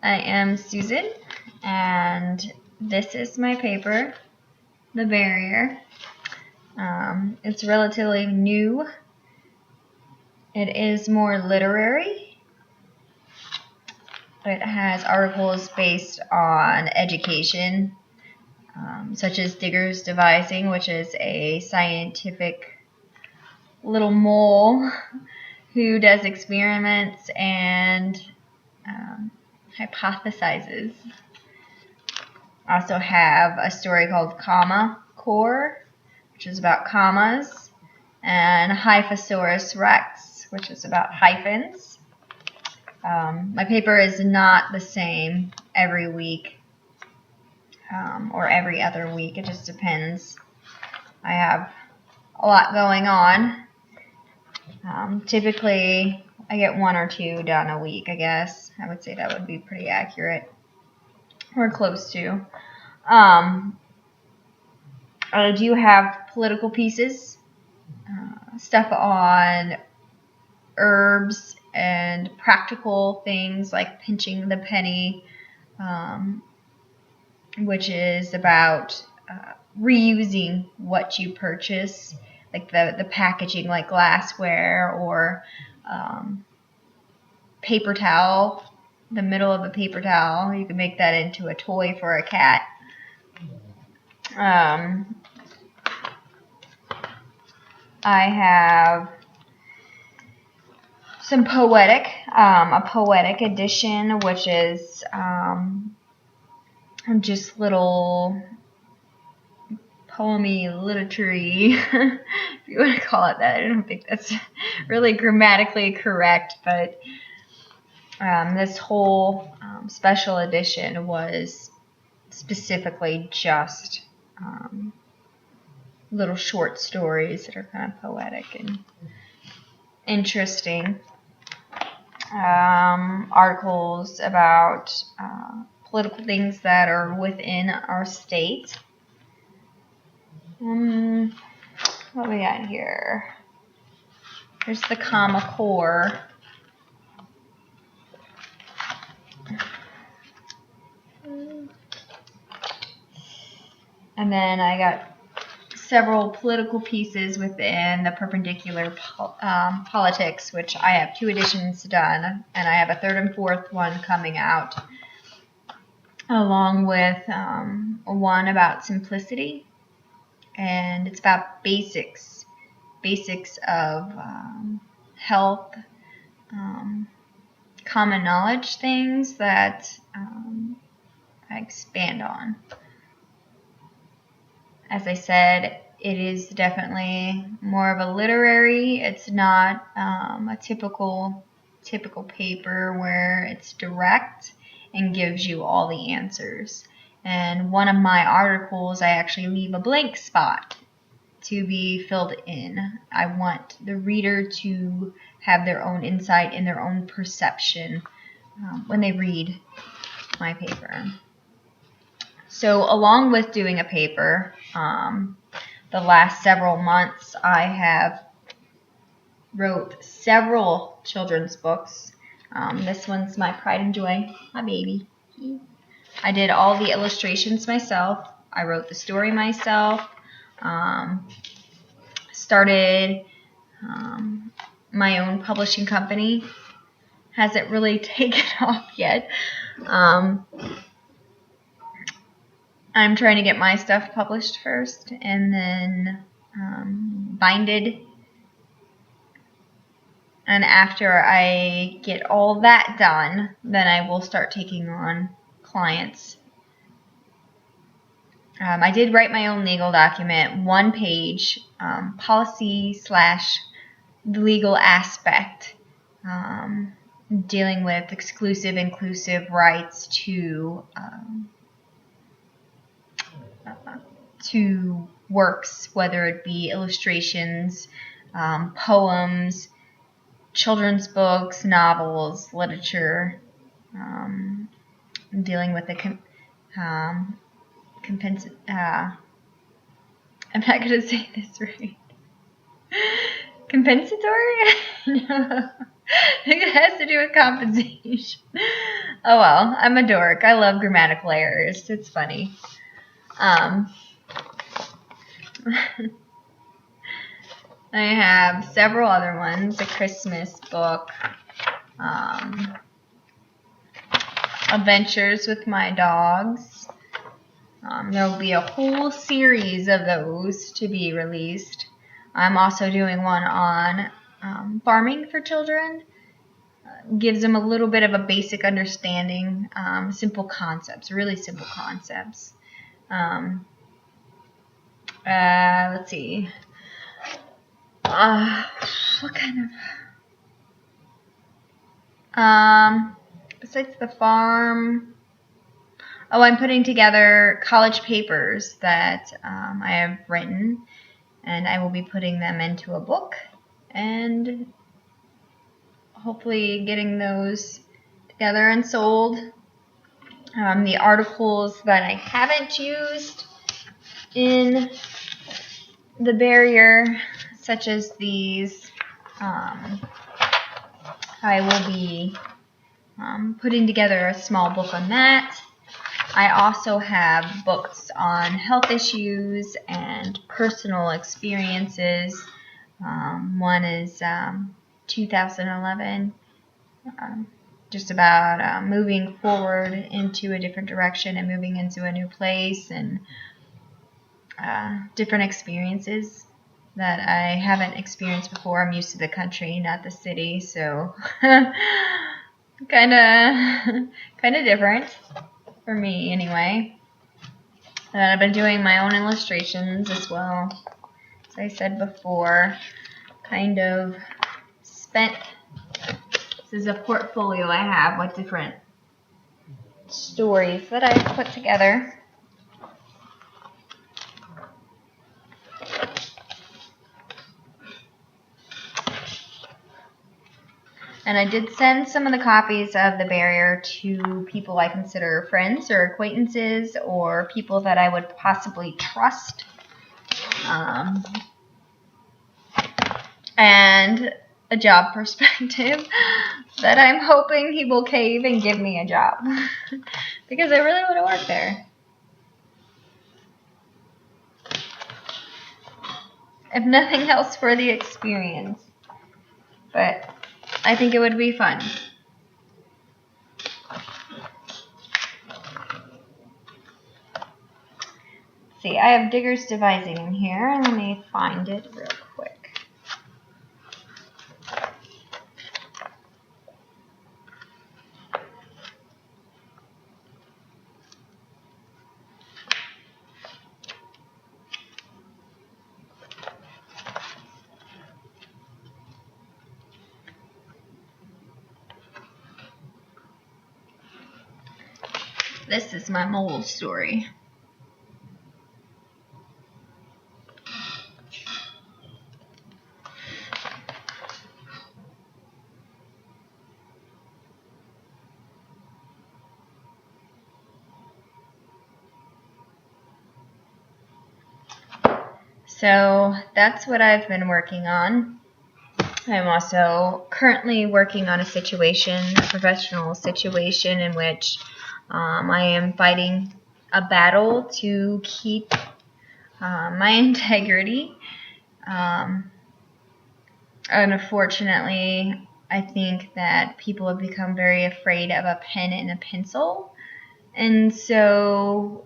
I am Susan, and this is my paper, The Barrier. It's relatively new. It is more literary. It has articles based on education, such as Digger's Devising, which is a scientific little mole who does experiments and hypothesizes. I also have a story called Comma Core, which is about commas, and Hyphosaurus Rex, which is about hyphens. My paper is not the same every week or every other week. It just depends. I have a lot going on. Typically, I get 1 or 2 done a week, I guess. I would say that would be pretty accurate, or close to. I do have political pieces, stuff on herbs and practical things like pinching the penny, which is about reusing what you purchase, like the packaging, like glassware or paper towel. The middle of a paper towel, you can make that into a toy for a cat. I have some poetic, a poetic edition, which is just little poemy, literary, if you want to call it that. I don't think that's really grammatically correct, but this whole special edition was specifically just little short stories that are kind of poetic and interesting. Articles about political things that are within our state. What we got here? Here's the Comma Core. And then I got several political pieces within the perpendicular politics, which I have 2 editions done, and I have a 3rd and 4th one coming out, along with one about simplicity, and it's about basics of health, common knowledge things that I expand on. As I said, it is definitely more of a literary. It's not a typical paper where it's direct and gives you all the answers. And one of my articles, I actually leave a blank spot to be filled in. I want the reader to have their own insight and their own perception when they read my paper. So along with doing a paper, the last several months I have wrote several children's books. This one's my pride and joy, my baby. I did all the illustrations myself. I wrote the story myself. Started my own publishing company. Hasn't really taken off yet. I'm trying to get my stuff published first and then binded. And after I get all that done, then I will start taking on clients. I did write my own legal document, 1 page, policy / the legal aspect, dealing with exclusive, inclusive rights to works, whether it be illustrations, poems, children's books, novels, literature, dealing with the I'm not going to say this right. Compensatory? No. I think it has to do with compensation. Oh well, I'm a dork. I love grammatical errors. It's funny. I have several other ones. A Christmas book. Adventures with my dogs. There will be a whole series of those to be released. I'm also doing one on farming for children. Gives them a little bit of a basic understanding, simple concepts, really simple concepts. Let's see. What kind of... besides the farm... Oh, I'm putting together college papers that I have written, and I will be putting them into a book, and hopefully getting those together and sold. The articles that I haven't used in the barrier, such as these, I will be putting together a small book on that. I also have books on health issues and personal experiences. One is 2011, just about moving forward into a different direction and moving into a new place, and different experiences that I haven't experienced before. I'm used to the country, not the city, so kind of different for me anyway. And I've been doing my own illustrations as well. As I said before, kind of spent... This is a portfolio I have with different stories that I've put together. And I did send some of the copies of The Barrier to people I consider friends or acquaintances or people that I would possibly trust. And a job perspective that I'm hoping he will cave and give me a job. Because I really want to work there. If nothing else, for the experience. But I think it would be fun. See, I have Digger's Devising in here. Let me find it real quick. This is my mole story. So that's what I've been working on. I'm also currently working on a professional situation in which I am fighting a battle to keep my integrity. Unfortunately, I think that people have become very afraid of a pen and a pencil. And so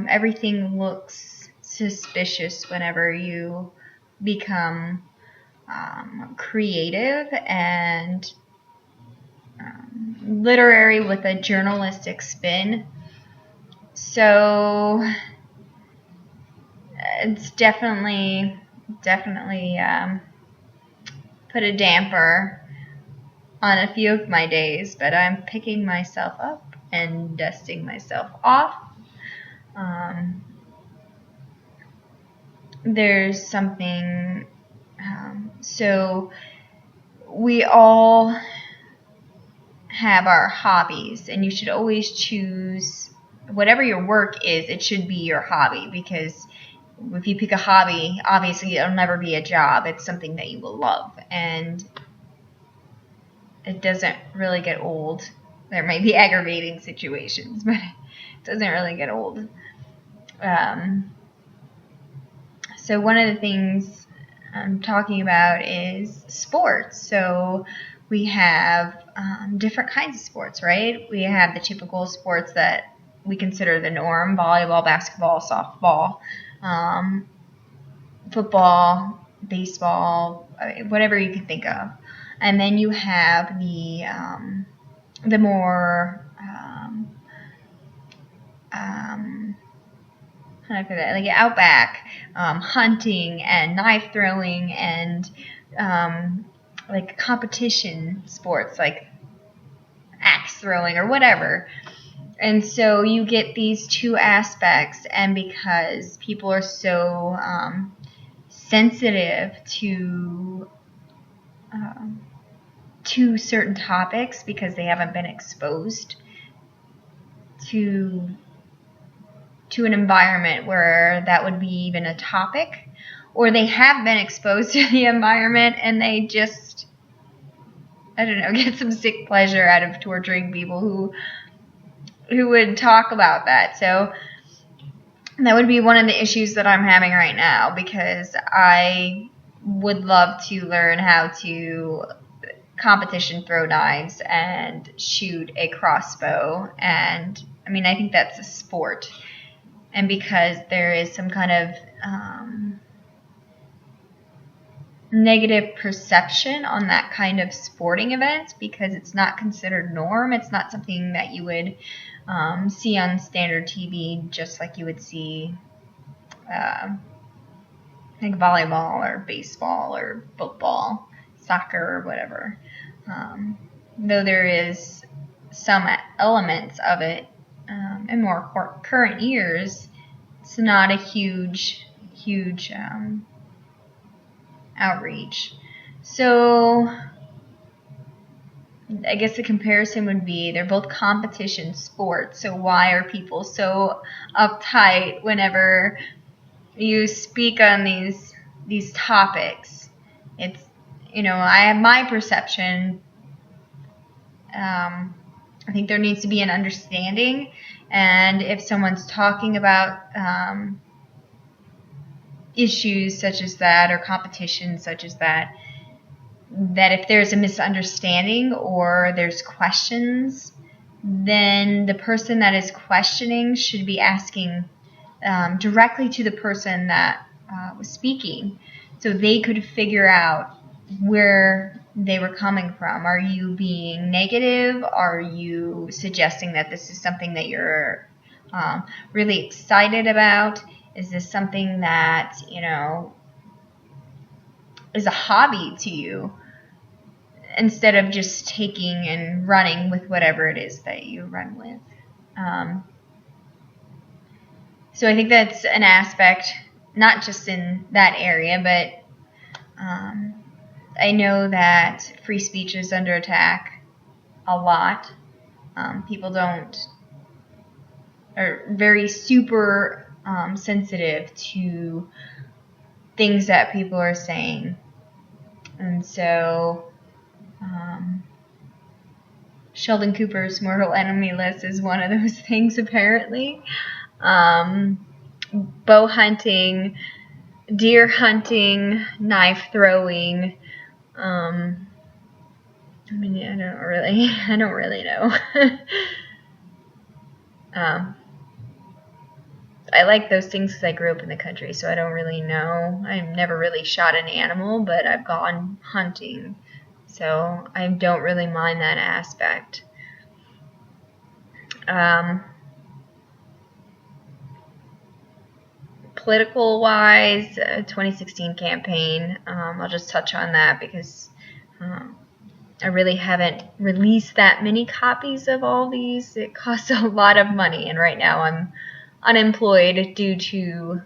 everything looks suspicious whenever you become creative and literary with a journalistic spin. So it's definitely put a damper on a few of my days, but I'm picking myself up and dusting myself off. There's something, so we all have our hobbies, and you should always choose whatever your work is. It should be your hobby, because if you pick a hobby, obviously it'll never be a job. It's something that you will love, and it doesn't really get old There might be aggravating situations, but it doesn't really get old. So one of the things I'm talking about is sports. So we have different kinds of sports, right? We have the typical sports that we consider the norm: volleyball, basketball, softball, football, baseball, whatever you can think of. And then you have the more how do I put that? Like outback, hunting and knife throwing and like competition sports like axe throwing or whatever. And so you get these two aspects, and because people are so sensitive to certain topics because they haven't been exposed to an environment where that would be even a topic, or they have been exposed to the environment and they just, I don't know, get some sick pleasure out of torturing people who would talk about that. So that would be one of the issues that I'm having right now, because I would love to learn how to competition throw knives and shoot a crossbow. And I mean, I think that's a sport. And because there is some kind of negative perception on that kind of sporting event, because it's not considered norm, it's not something that you would see on standard TV, just like you would see like volleyball or baseball or football, soccer or whatever. Though there is some elements of it in more current years, it's not a huge outreach. So I guess the comparison would be they're both competition sports. So why are people so uptight whenever you speak on these topics? It's, I have my perception. I think there needs to be an understanding, and if someone's talking about issues such as that or competition such as that if there's a misunderstanding or there's questions, then the person that is questioning should be asking directly to the person that was speaking, so they could figure out where they were coming from. Are you being negative? Are you suggesting that this is something that you're really excited about? Is this something that, is a hobby to you, instead of just taking and running with whatever it is that you run with? So I think that's an aspect, not just in that area, but I know that free speech is under attack a lot. People are very super sensitive to things that people are saying. And so Sheldon Cooper's mortal enemy list is one of those things, apparently. Bow hunting, deer hunting, knife throwing. I mean, I don't really know. I like those things because I grew up in the country, so I don't really know. I've never really shot an animal, but I've gone hunting, so I don't really mind that aspect. Political-wise, 2016 campaign, I'll just touch on that because I really haven't released that many copies of all these. It costs a lot of money, and right now I'm unemployed due to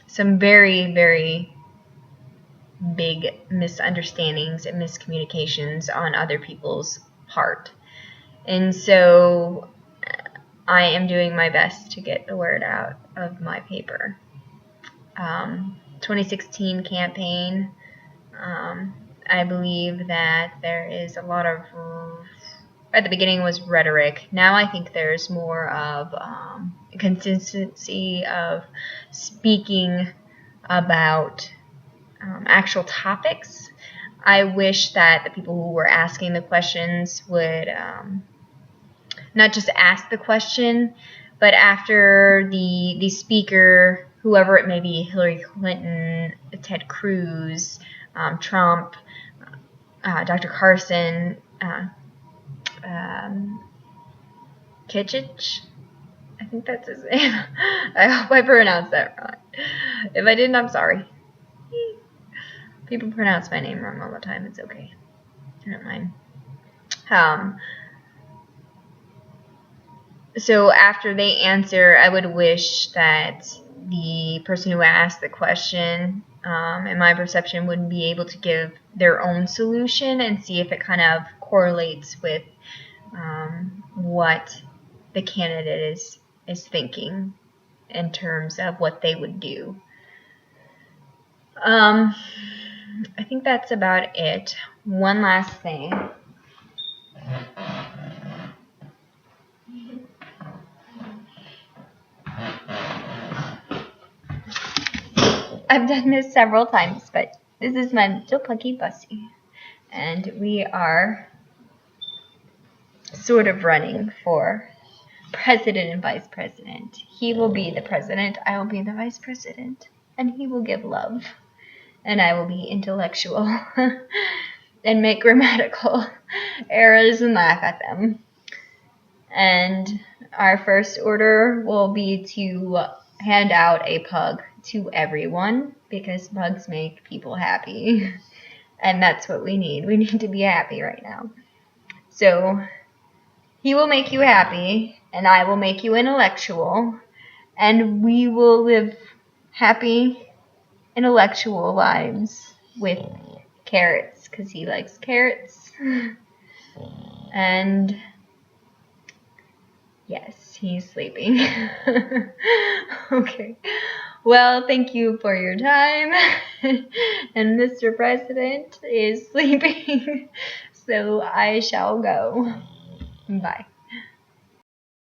some very, very big misunderstandings and miscommunications on other people's part. And so I am doing my best to get the word out of my paper. 2016 campaign, I believe that there is a lot of at the beginning was rhetoric. Now I think there's more of consistency of speaking about actual topics. I wish that the people who were asking the questions would not just ask the question, but after the speaker, whoever it may be, Hillary Clinton, Ted Cruz, Trump, Dr. Carson, Kitchich, I think that's his name. I hope I pronounced that wrong. If I didn't, I'm sorry. People pronounce my name wrong all the time. It's okay. I don't mind. So after they answer, I would wish that the person who asked the question, in my perception, would be able to give their own solution and see if it kind of correlates with what the candidate is thinking in terms of what they would do. I think that's about it. One last thing. I've done this several times, but this is my little puggy Bussy. And we are sort of running for president and vice president. He will be the president, I will be the vice president. And he will give love. And I will be intellectual and make grammatical errors and laugh at them. And our first order will be to hand out a pug to everyone because pugs make people happy. And that's what we need. We need to be happy right now. So he will make you happy, and I will make you intellectual, and we will live happy intellectual lives with carrots because he likes carrots. And yes, he's sleeping. Okay. Well, thank you for your time. And Mr. President is sleeping, so I shall go. Bye.